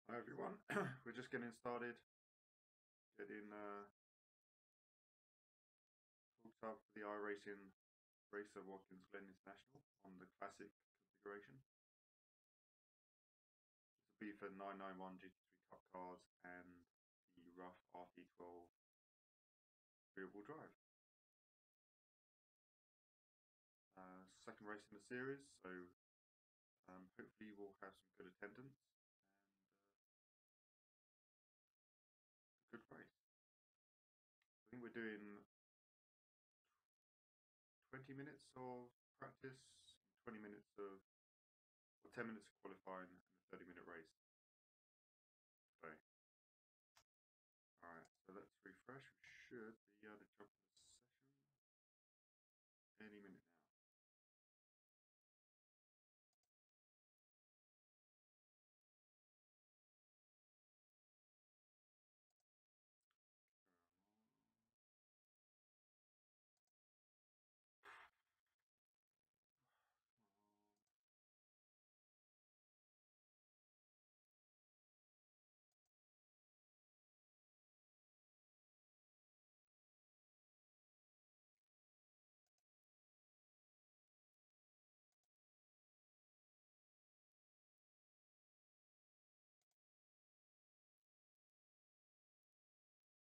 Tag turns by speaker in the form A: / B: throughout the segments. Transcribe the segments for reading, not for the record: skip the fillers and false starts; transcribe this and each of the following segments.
A: Hi everyone, we're just getting started, getting hooked up for the iRacing race at Watkins Glen International on the classic configuration. This will be for 991 GT3 Cup cars and the rough RT12 rear-wheel drive. Second race in the series, so hopefully we'll have some good attendance and a good race. I think we're doing 20 minutes of practice, 20 minutes of, or 10 minutes of qualifying, and a 30-minute race. Okay. Alright, so let's refresh. We should be able to jump in the session any minute now.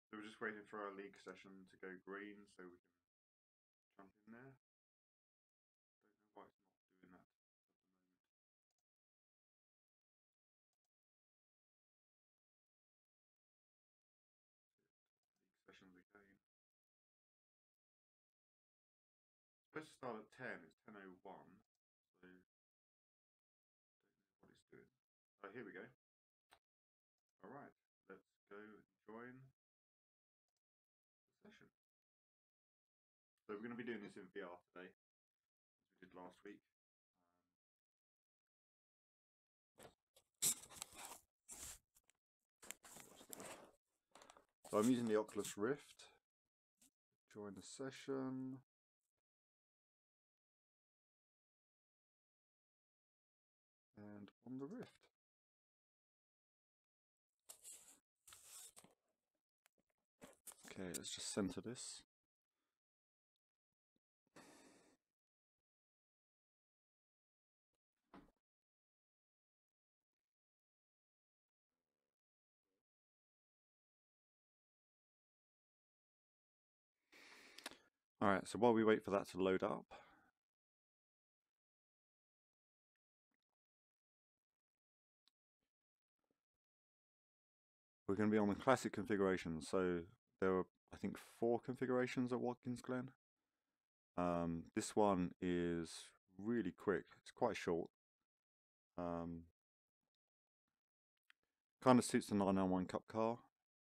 A: So we're just waiting for our league session to go green so we can jump in there. Don't know why it's not doing that at the moment. League sessions again. It's supposed to start at 10, it's 10:01, so don't know what it's doing. Oh, here we go. Alright, let's go and join the session. So we're going to be doing this in VR today, as we did last week. So I'm using the Oculus Rift. Join the session. And on the Rift. Okay, let's just center this. Alright, so while we wait for that to load up, we're going to be on the classic configuration. So there are, I think, 4 configurations at Watkins Glen. This one is really quick. It's quite short. Kind of suits the 991 Cup car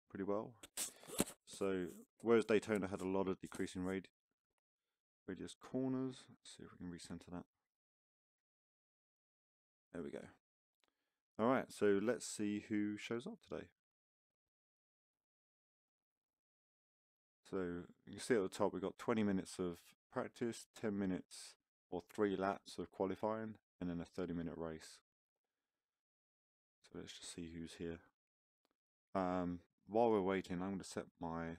A: pretty well. So whereas Daytona had a lot of decreasing radius corners, let's see if we can recenter that. There we go. Alright, so let's see who shows up today. So you can see at the top we've got 20 minutes of practice, 10 minutes or 3 laps of qualifying, and then a 30-minute race. So let's just see who's here. While we're waiting, I'm going to set my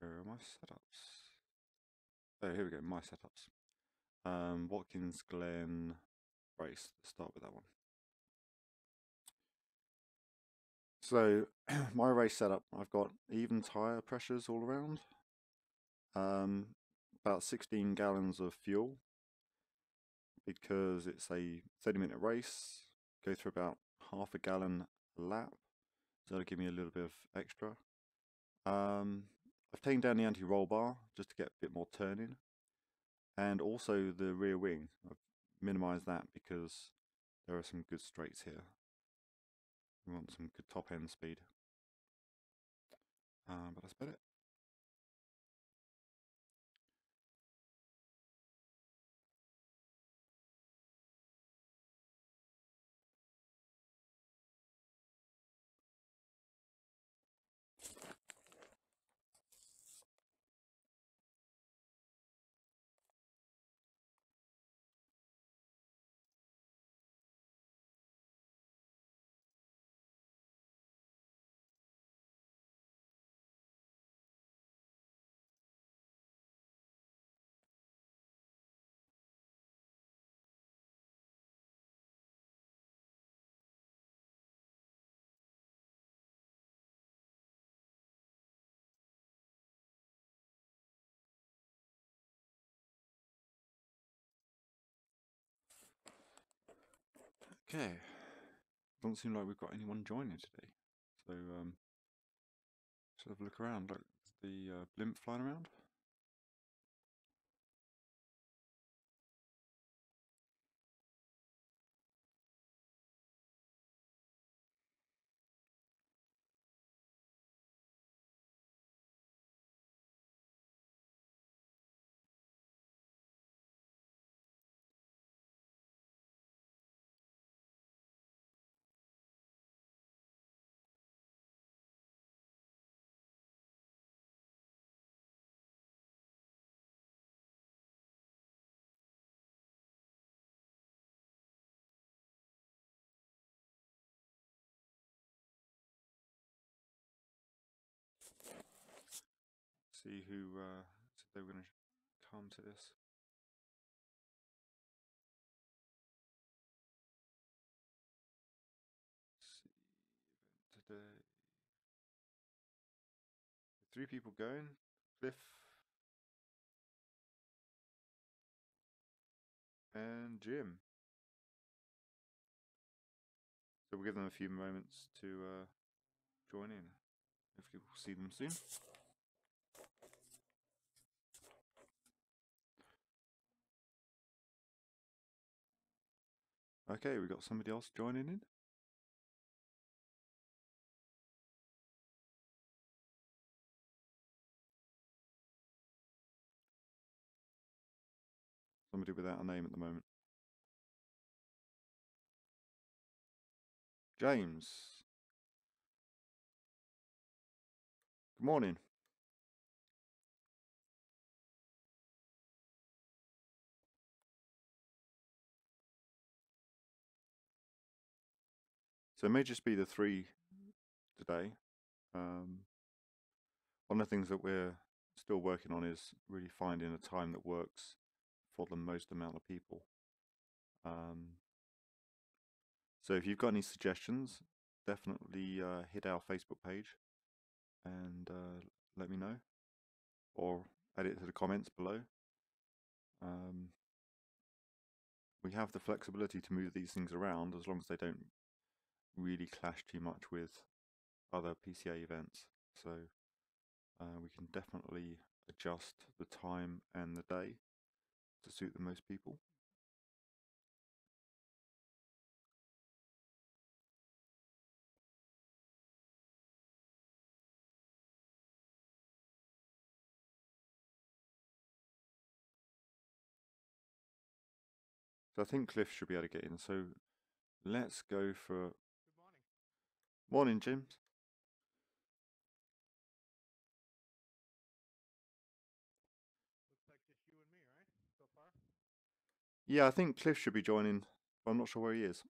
A: where are my setups? Oh, here we go, my setups. Watkins Glen race. Let's start with that one. So my race setup, I've got even tyre pressures all around. About 16 gallons of fuel because it's a 30-minute race. Go through about half a gallon a lap, so that'll give me a little bit of extra. I've taken down the anti-roll bar just to get a bit more turning, and also the rear wing. I've minimised that because there are some good straights here. We want some good top end speed. But that's about it. Okay, doesn't seem like we've got anyone joining today, so let's have a look around. Look, the blimp flying around. See who said they were going to come to this. See, event today. 3 people going. Cliff and Jim. So we'll give them a few moments to join in. Hopefully we'll see them soon. Okay, we got somebody else joining in. Somebody without a name at the moment. James. Good morning. So it may just be the 3 today. One of the things that we're still working on is really finding a time that works for the most amount of people. So if you've got any suggestions, definitely hit our Facebook page and let me know, or add it to the comments below. We have the flexibility to move these things around as long as they don't really clash too much with other PCA events. So we can definitely adjust the time and the day to suit the most people. So I think Cliff should be able to get in. So let's go for... Good morning. Morning, Jim.
B: Looks like just you and me, right? So far?
A: Yeah, I think Cliff should be joining, but I'm not sure where he is.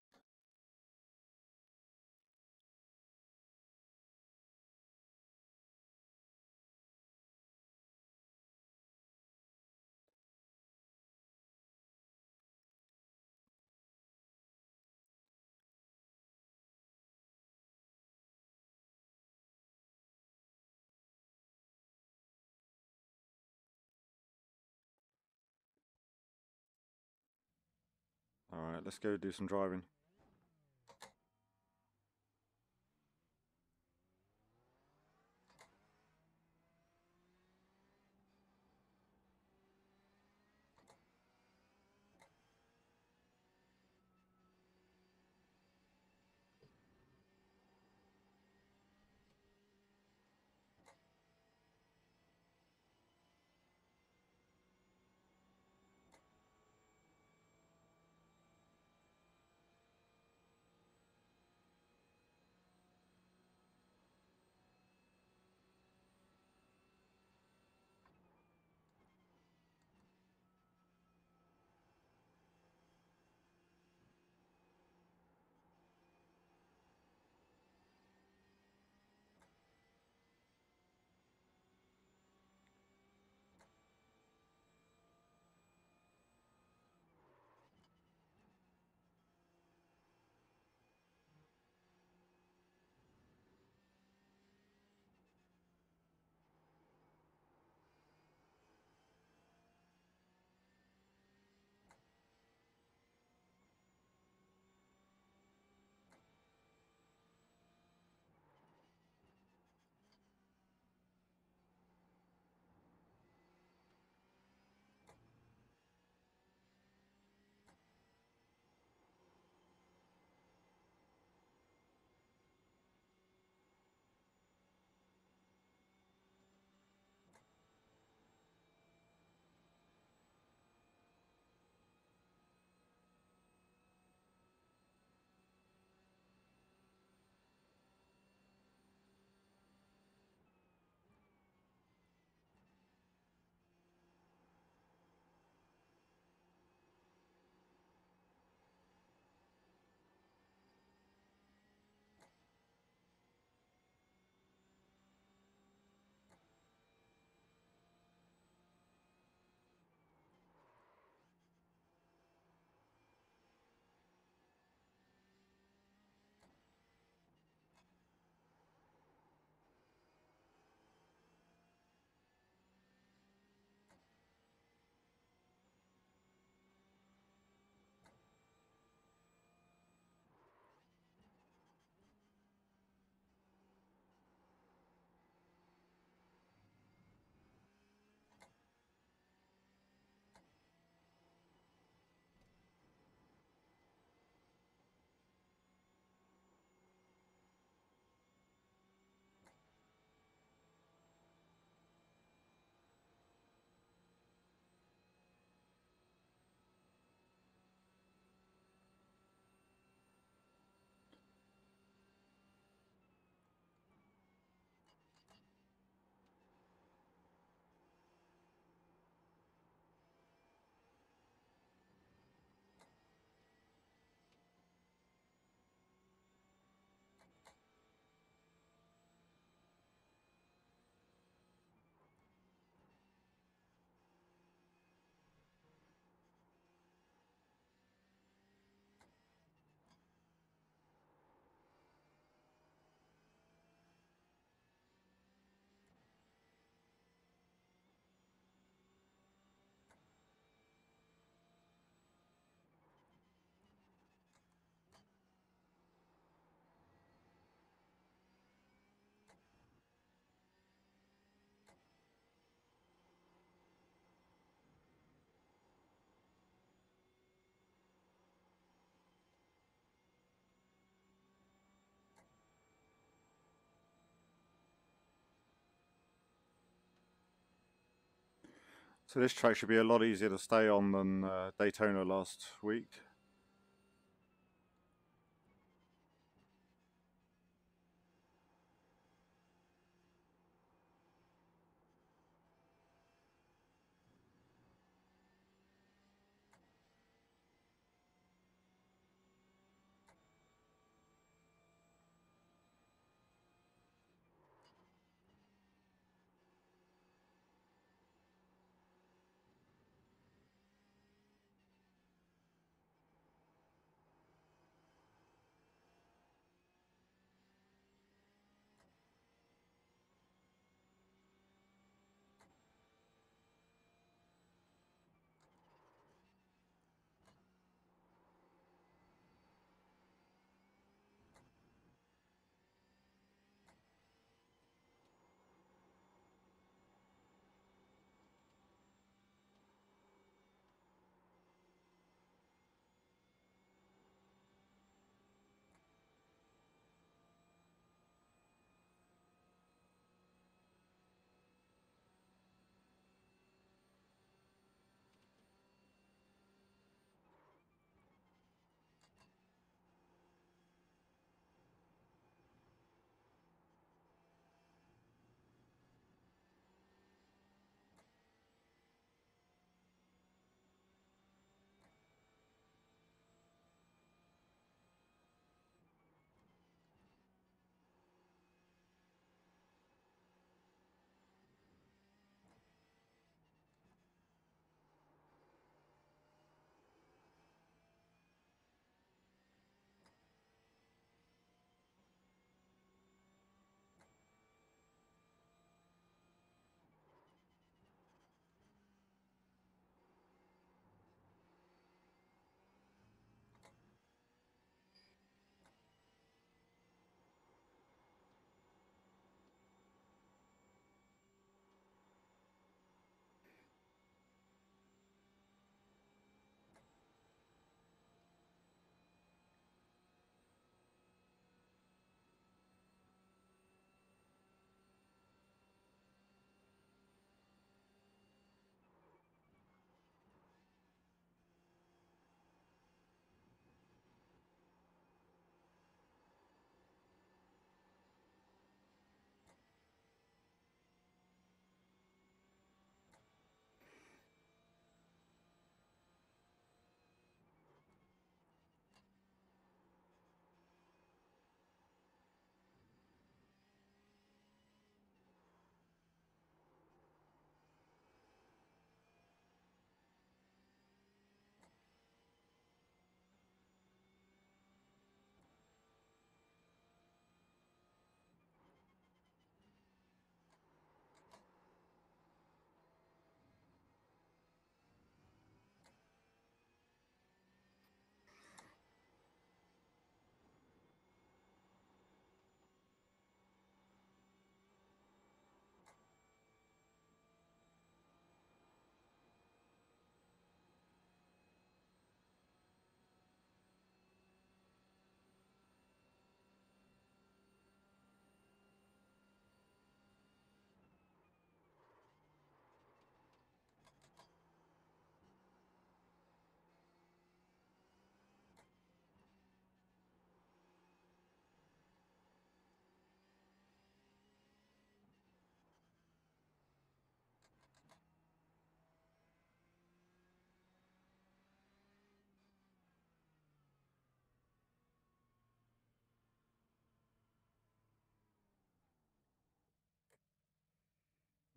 A: Alright, let's go do some driving. So this track should be a lot easier to stay on than Daytona last week.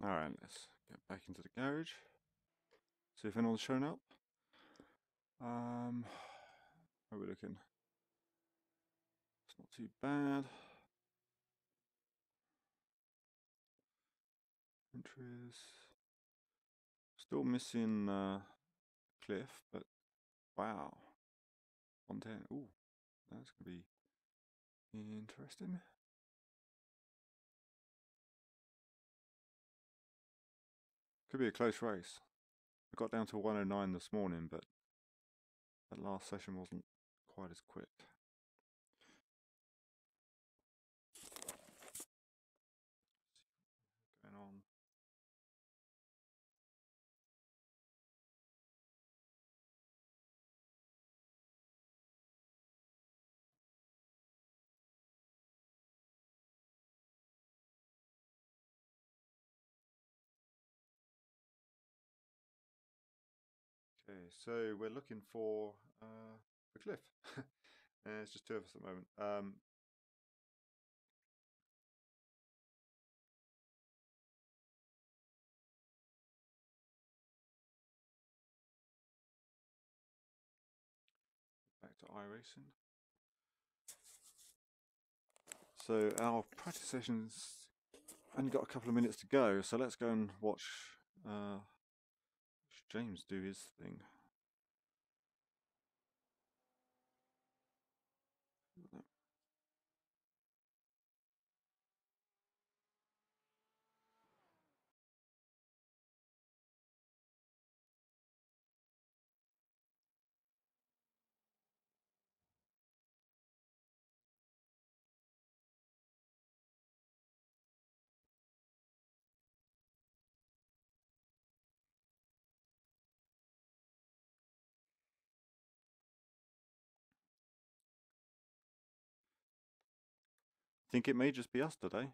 A: Alright, let's get back into the garage. See if anyone's shown up. How are we looking? It's not too bad. Entries. Still missing Cliff, but wow. 110. Ooh, that's going to be interesting. Could be a close race. I got down to 109 this morning, but that last session wasn't quite as quick. Going on. Okay, so we're looking for a cliff. It's just two of us at the moment. Back to iRacing. So our practice session's only got a couple of minutes to go, so let's go and watch James do his thing. Think it may just be us today.
B: Yeah.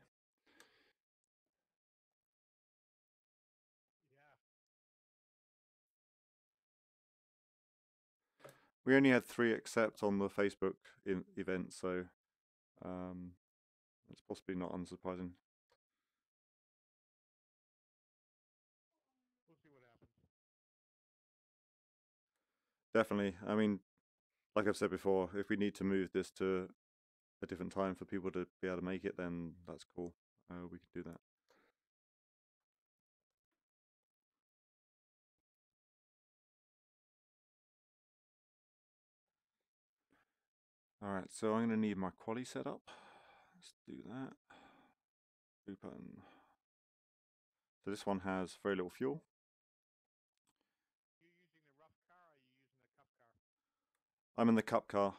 A: We only had 3 accept on the Facebook event, so it's possibly not unsurprising.
B: We'll see what happens.
A: Definitely. I mean, like I've said before, if we need to move this to a different time for people to be able to make it, then that's cool. We can do that. Alright, so I'm going to need my quali set up. Let's do that. Open. So this one has very little fuel.
B: You using the rough car or are you using the cup car?
A: I'm in the cup car.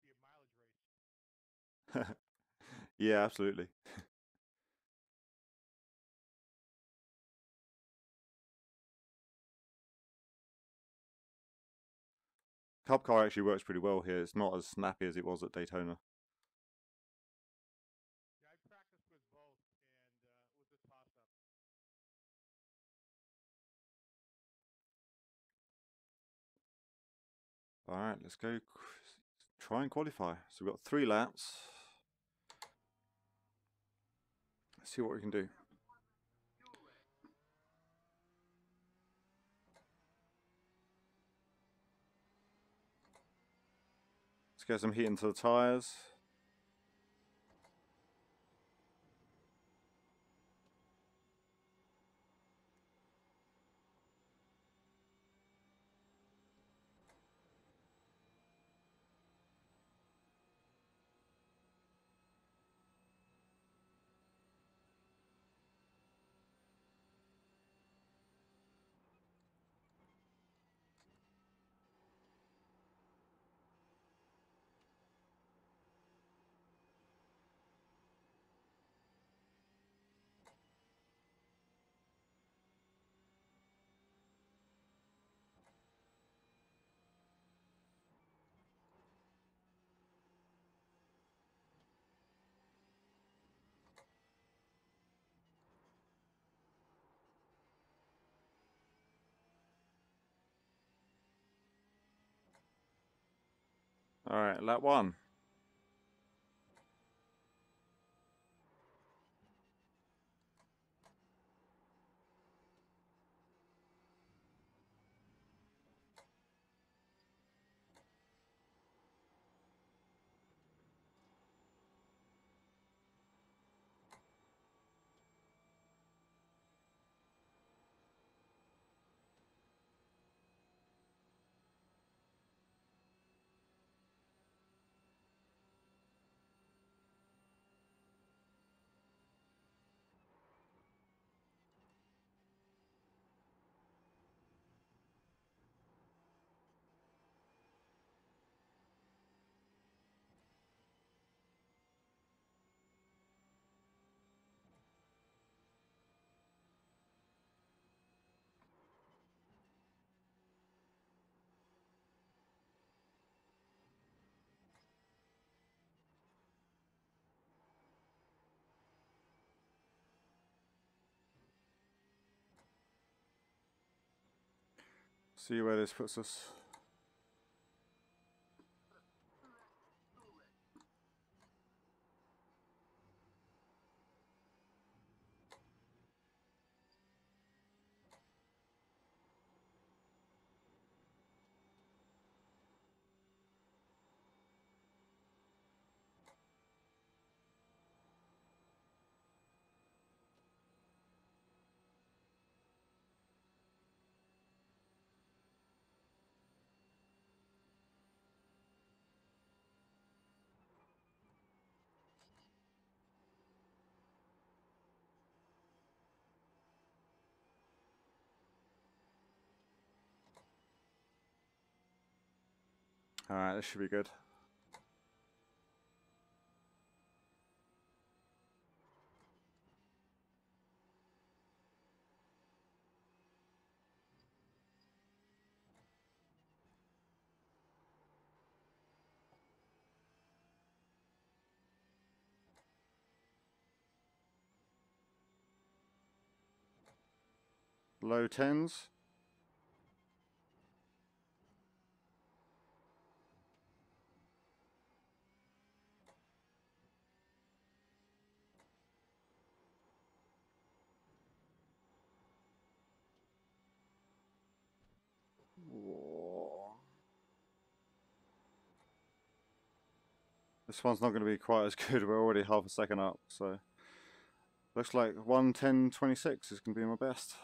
B: Be a mileage race.
A: Yeah, absolutely. Cup car actually works pretty well here. It's not as snappy as it was at Daytona.
B: Yeah, I practiced with both, and it was a toss-up.
A: Alright, let's go try and qualify. So we've got 3 laps. Let's see what we can do. Let's get some heat into the tyres. Alright, lap 1. See where this puts us. Alright, this should be good. Low tens. Whoa. This one's not going to be quite as good. We're already half a second up, so looks like 1:10.26 is going to be my best.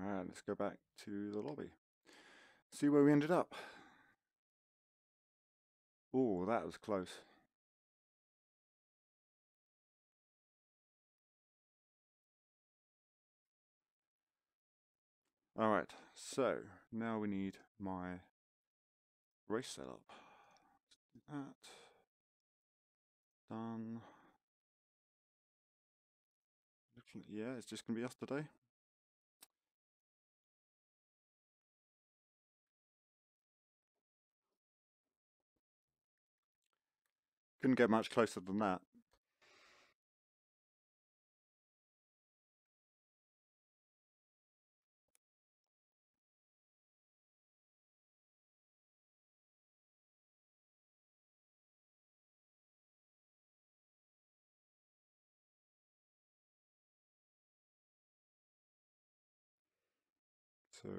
A: Alright, let's go back to the lobby. See where we ended up. Oh, that was close. Alright, so now we need my race setup. Let's do that. Done. Yeah, it's just going to be us today. Couldn't get much closer than that. So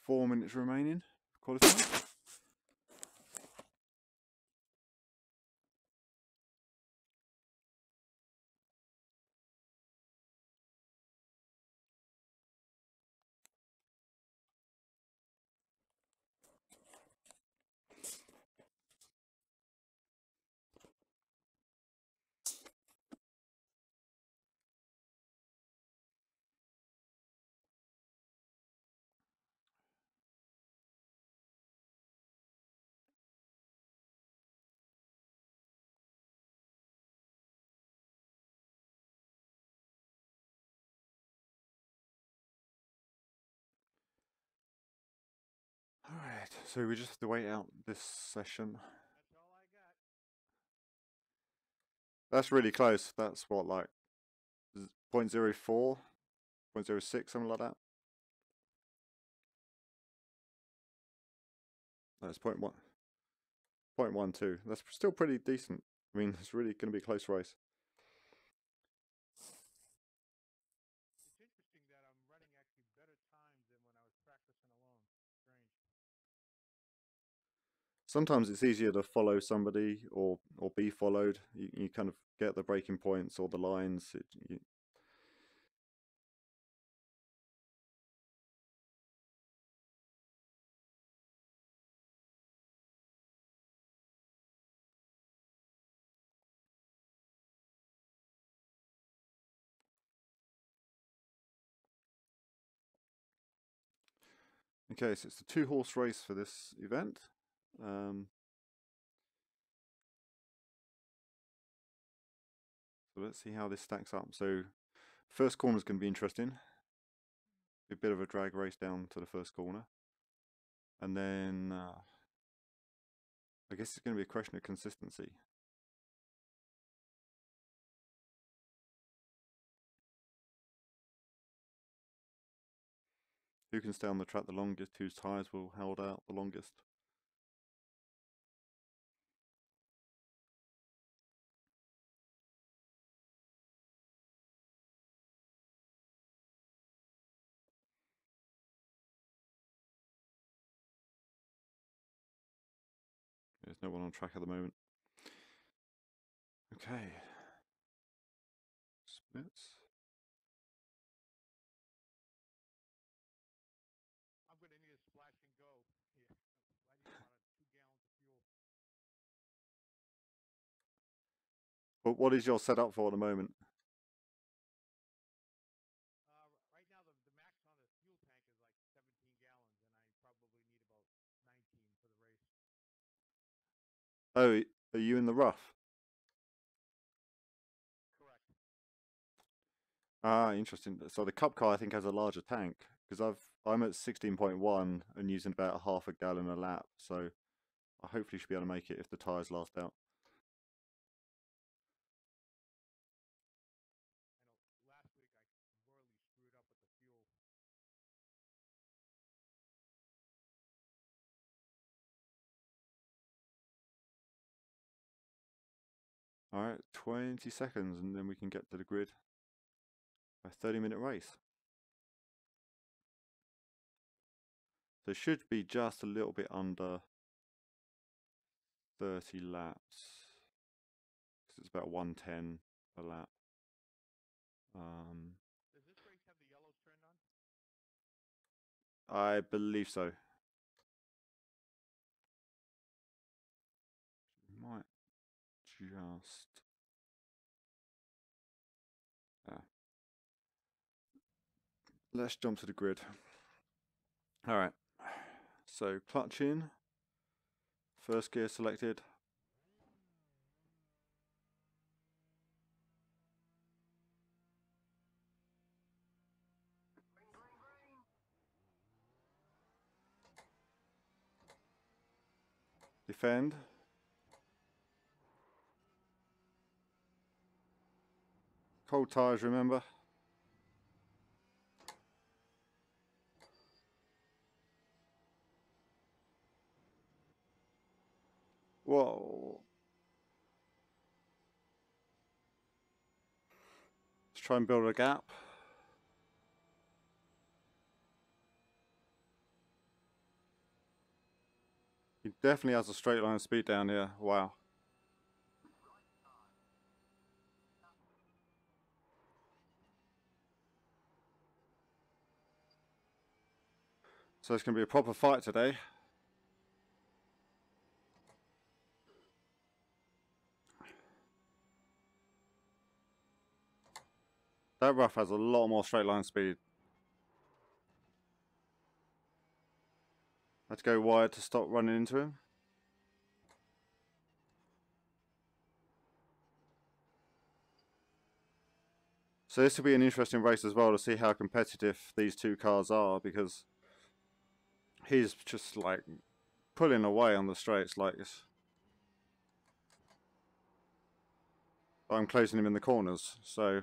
A: 4 minutes remaining. Qualifying. Alright, so we just have to wait out this session.
B: That's all I got.
A: That's really close. That's what, like 0.04, 0.06, something like that. That's 0.1, 0.12. That's still pretty decent. I mean, it's really going to be a close race.
B: It's interesting that I'm running actually better times than when I was practicing alone. Strange.
A: Sometimes it's easier to follow somebody or be followed. You kind of get the breaking points or the lines. Okay, so it's a 2-horse race for this event. So let's see how this stacks up. So first corner is going to be interesting. A bit of a drag race down to the first corner. And then I guess it's going to be a question of consistency. Who can stay on the track the longest, whose tyres will hold out the longest. There's no one on track at the moment. Okay. Splits.
B: I'm going to need a splash and go here. I need about 2 gallons of fuel.
A: But what is your setup for at the moment?
B: Right now, the max on the fuel tank is like 17 gallons, and I probably need about 19 for the race.
A: Oh, are you in the rough?
B: Correct.
A: Ah, interesting. So the Cup car I think has a larger tank because I'm at 16.1 and using about half a gallon a lap. So I hopefully should be able to make it if the tyres last out.
B: I know last week I royally screwed up with the fuel.
A: All right, 20 seconds and then we can get to the grid. A 30-minute race. So it should be just a little bit under 30 laps. It's about 110 a lap.
B: Does this race have the yellows turned on?
A: I believe so. Might just... Let's jump to the grid. All right. So clutch in. First gear selected. Defend. Cold tires, remember. Whoa. Let's try and build a gap. He definitely has a straight line speed down here. Wow. So it's going to be a proper fight today. That rough has a lot more straight line speed. Let's go wide to stop running into him. So this will be an interesting race as well to see how competitive these two cars are because he's just like pulling away on the straights like this. I'm closing him in the corners. So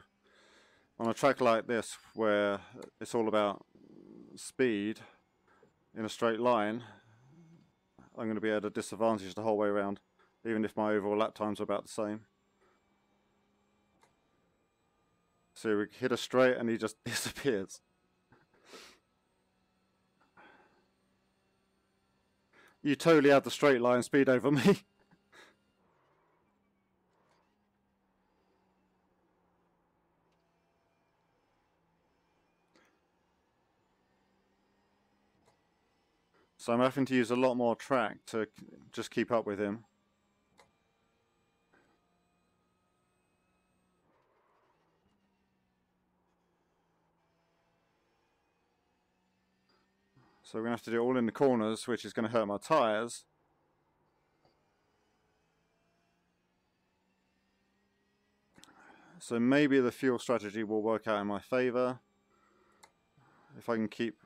A: on a track like this where it's all about speed in a straight line, I'm going to be at a disadvantage the whole way around, even if my overall lap times are about the same. So we hit a straight and he just disappears. You totally had the straight line speed over me. So I'm having to use a lot more track to just keep up with him. So we're going to have to do it all in the corners, which is going to hurt my tyres. So maybe the fuel strategy will work out in my favour. If I can keep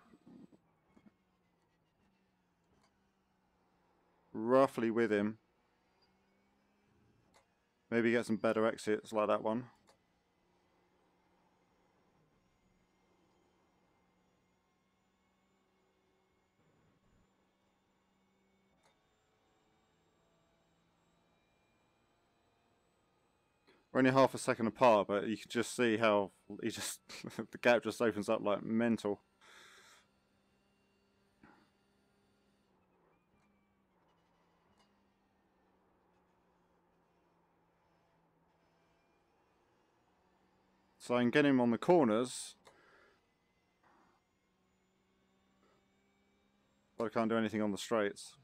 A: roughly with him. Maybe get some better exits like that one. We're only half a second apart, but you can just see how he just the gap just opens up like mental. So I can get him on the corners, but I can't do anything on the straights.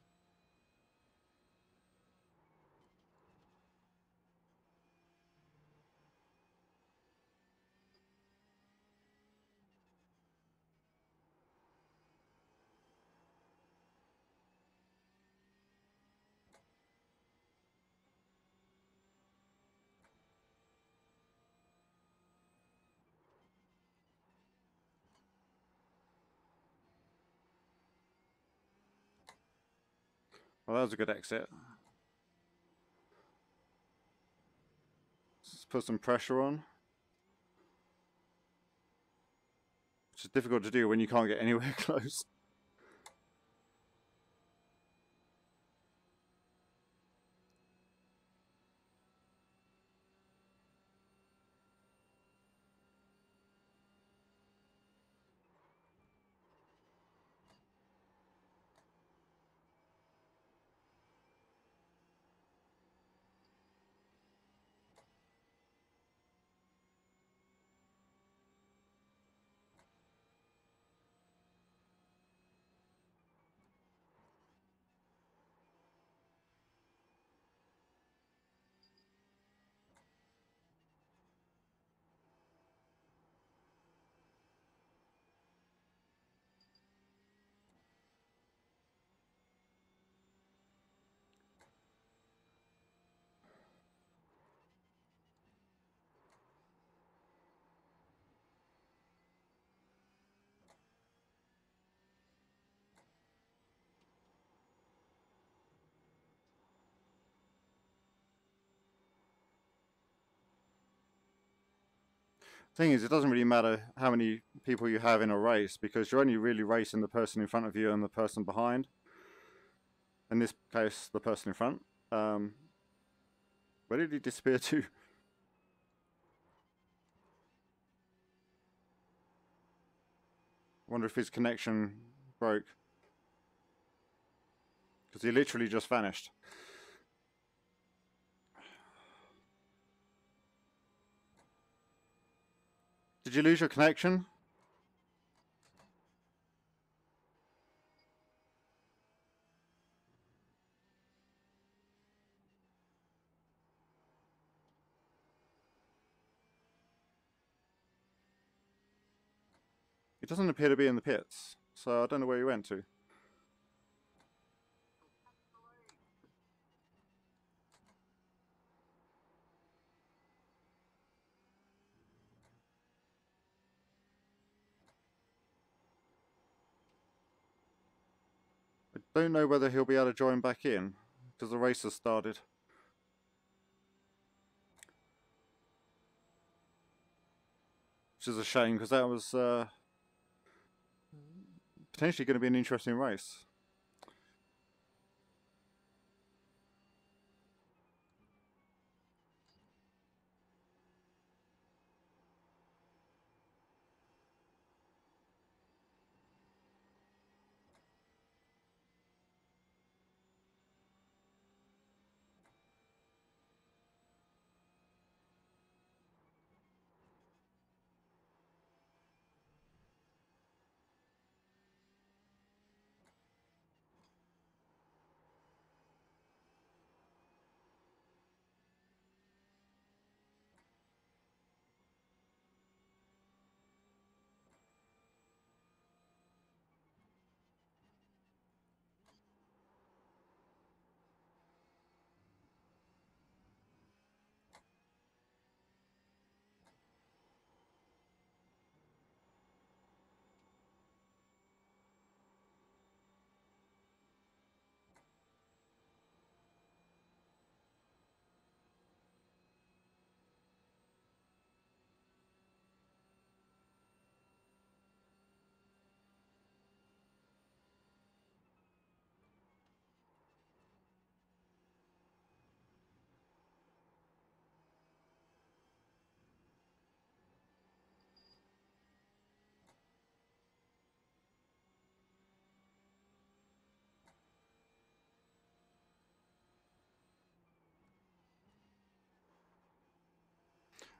A: Well, that was a good exit. Let's put some pressure on. Which is difficult to do when you can't get anywhere close. Thing is, it doesn't really matter how many people you have in a race because you're only really racing the person in front of you and the person behind. In this case, the person in front. Where did he disappear to? I wonder if his connection broke. Because he literally just vanished. Did you lose your connection? He doesn't appear to be in the pits, so I don't know where he went to. I don't know whether he'll be able to join back in, because the race has started. Which is a shame, because that was potentially going to be an interesting race.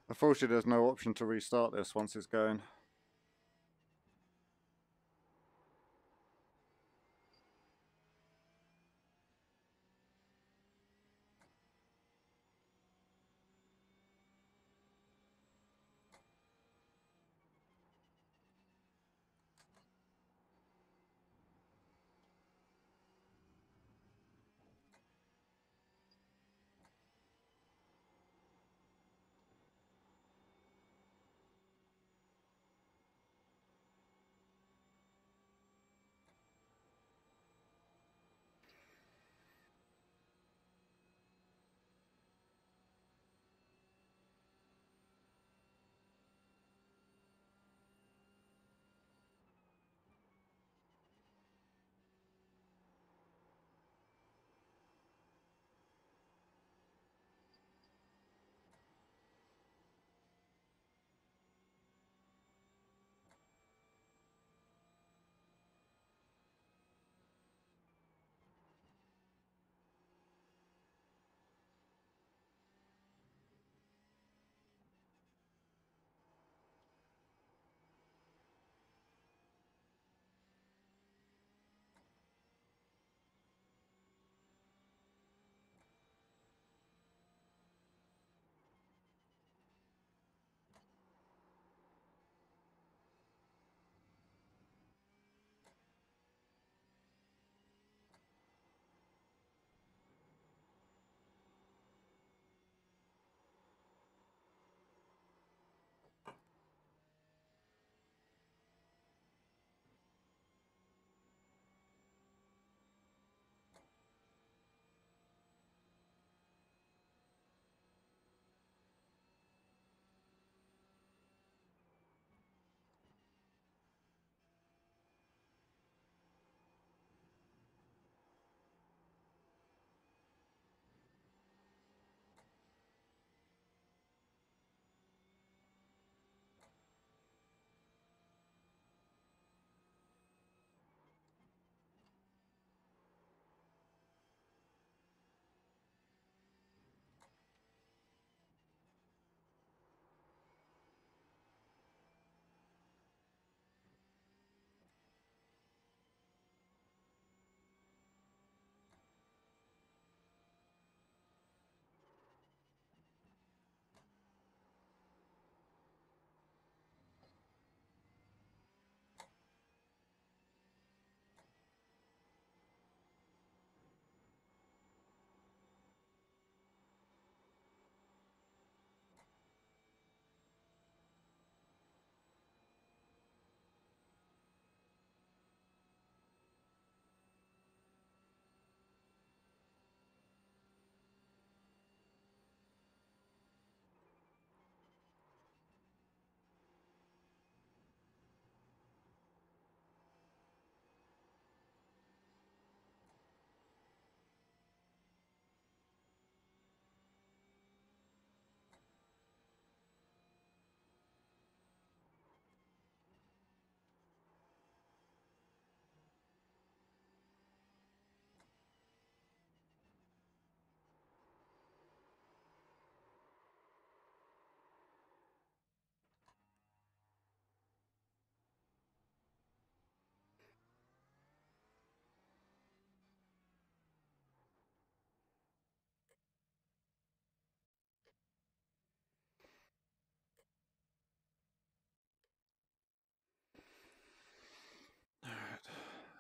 A: Unfortunately, there's no option to restart this once it's going.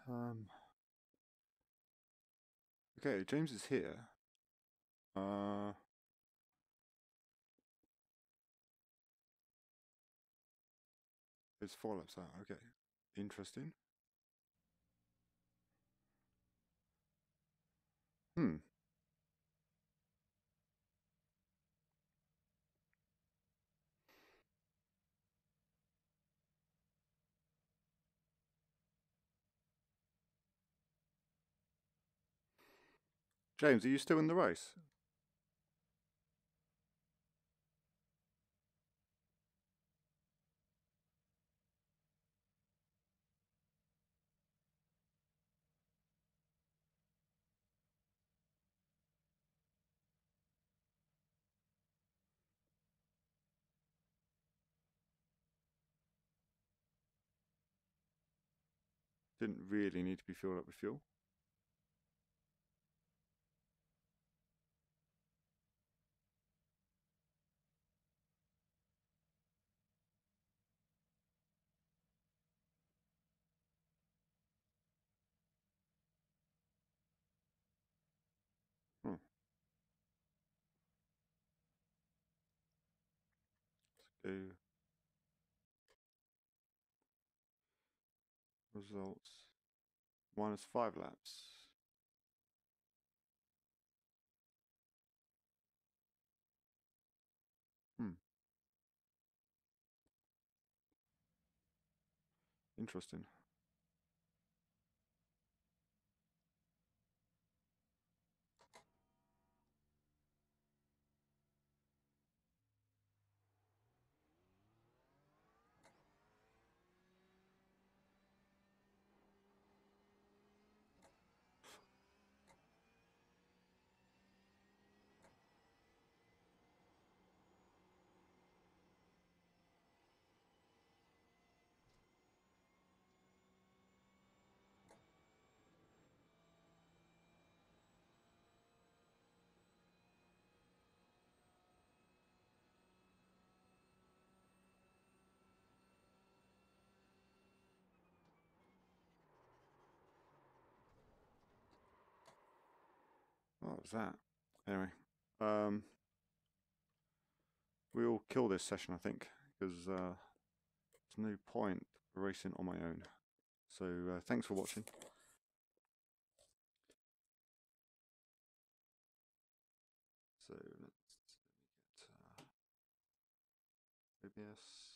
A: Alright. Okay, James is here. It's 4 laps out. Okay, interesting. Hmm. James, are you still in the race? Didn't really need to be filled up with fuel. Hmm. Let's go. Results. -5 laps. Interesting. What was that? Anyway, we'll kill this session, I think, because there's no point racing on my own. So thanks for watching. So let me get OBS.